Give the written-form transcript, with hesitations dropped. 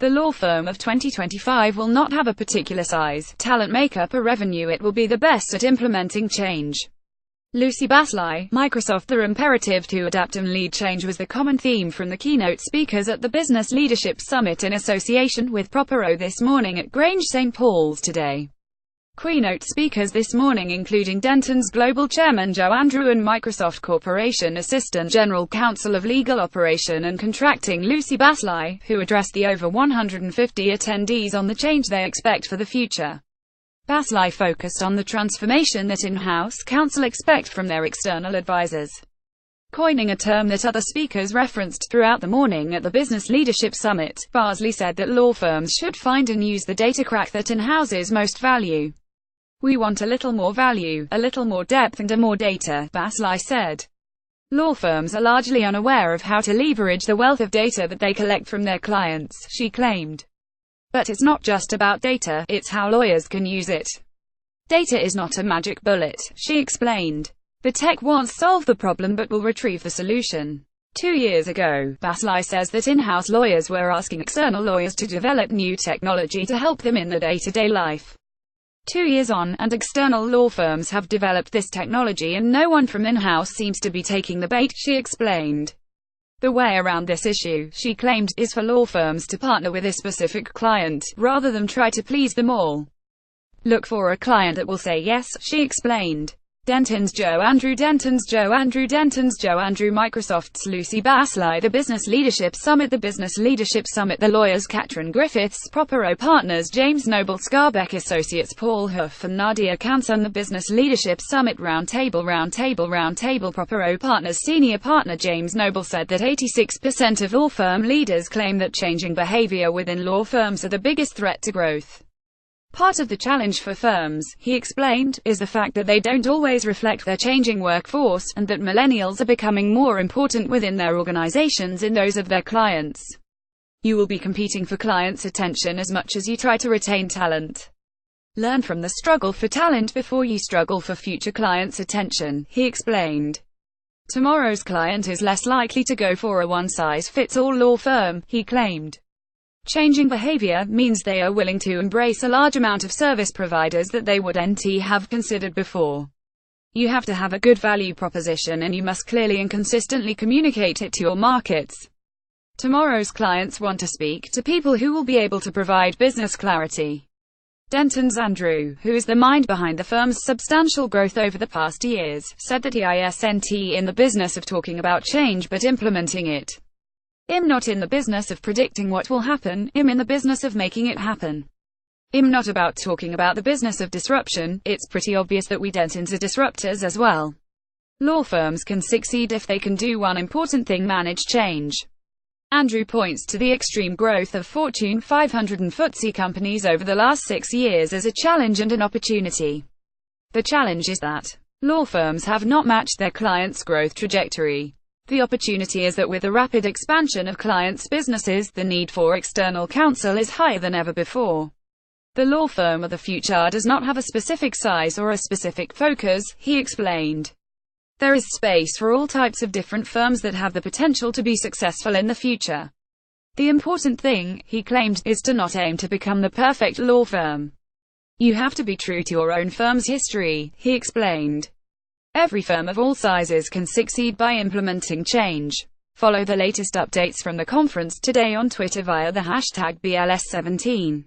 The law firm of 2025 will not have a particular size, talent makeup or revenue. It will be the best at implementing change. Lucy Basley, Microsoft. The imperative to adapt and lead change was the common theme from the keynote speakers at the Business Leadership Summit in association with Propero this morning at Grange St. Paul's today. Keynote speakers this morning including Denton's Global Chairman Joe Andrew and Microsoft Corporation Assistant General Counsel of Legal Operation and Contracting Lucy Basley, who addressed the over 150 attendees on the change they expect for the future. Basley focused on the transformation that in-house counsel expect from their external advisors. Coining a term that other speakers referenced throughout the morning at the Business Leadership Summit, Basley said that law firms should find and use the data crack that in-houses most value. We want a little more value, a little more depth and more data, Basley said. Law firms are largely unaware of how to leverage the wealth of data that they collect from their clients, she claimed. But it's not just about data, it's how lawyers can use it. Data is not a magic bullet, she explained. The tech won't solve the problem but will retrieve the solution. 2 years ago, Basley says that in-house lawyers were asking external lawyers to develop new technology to help them in their day-to-day life. 2 years on, and external law firms have developed this technology and no one from in-house seems to be taking the bait, she explained. The way around this issue, she claimed, is for law firms to partner with a specific client, rather than try to please them all. Look for a client that will say yes, she explained. Denton's Joe Andrew, Microsoft's Lucy Basley. The Business Leadership Summit, the lawyers Katrin Griffiths, Propero Partners James Noble, Scarbeck Associates Paul Huff and Nadia Kansan. The Business Leadership Summit Roundtable, Propero Partners Senior Partner James Noble said that 86% of law firm leaders claim that changing behavior within law firms are the biggest threat to growth. Part of the challenge for firms, he explained, is the fact that they don't always reflect their changing workforce, and that millennials are becoming more important within their organizations in those of their clients. You will be competing for clients' attention as much as you try to retain talent. Learn from the struggle for talent before you struggle for future clients' attention, he explained. Tomorrow's client is less likely to go for a one-size-fits-all law firm, he claimed. Changing behavior means they are willing to embrace a large amount of service providers that they wouldn't have considered before. You have to have a good value proposition and you must clearly and consistently communicate it to your markets. Tomorrow's clients want to speak to people who will be able to provide business clarity. Denton's Andrew, who is the mind behind the firm's substantial growth over the past years, said that he isn't in the business of talking about change but implementing it. I'm not in the business of predicting what will happen, I'm in the business of making it happen. I'm not about talking about the business of disruption, it's pretty obvious that we Dentons are disruptors as well. Law firms can succeed if they can do one important thing: manage change. Andrew points to the extreme growth of Fortune 500 and FTSE companies over the last 6 years as a challenge and an opportunity. The challenge is that law firms have not matched their clients' growth trajectory. The opportunity is that with the rapid expansion of clients' businesses, the need for external counsel is higher than ever before. The law firm of the future does not have a specific size or a specific focus, he explained. There is space for all types of different firms that have the potential to be successful in the future. The important thing, he claimed, is to not aim to become the perfect law firm. You have to be true to your own firm's history, he explained. Every firm of all sizes can succeed by implementing change. Follow the latest updates from the conference today on Twitter via the hashtag BLS17.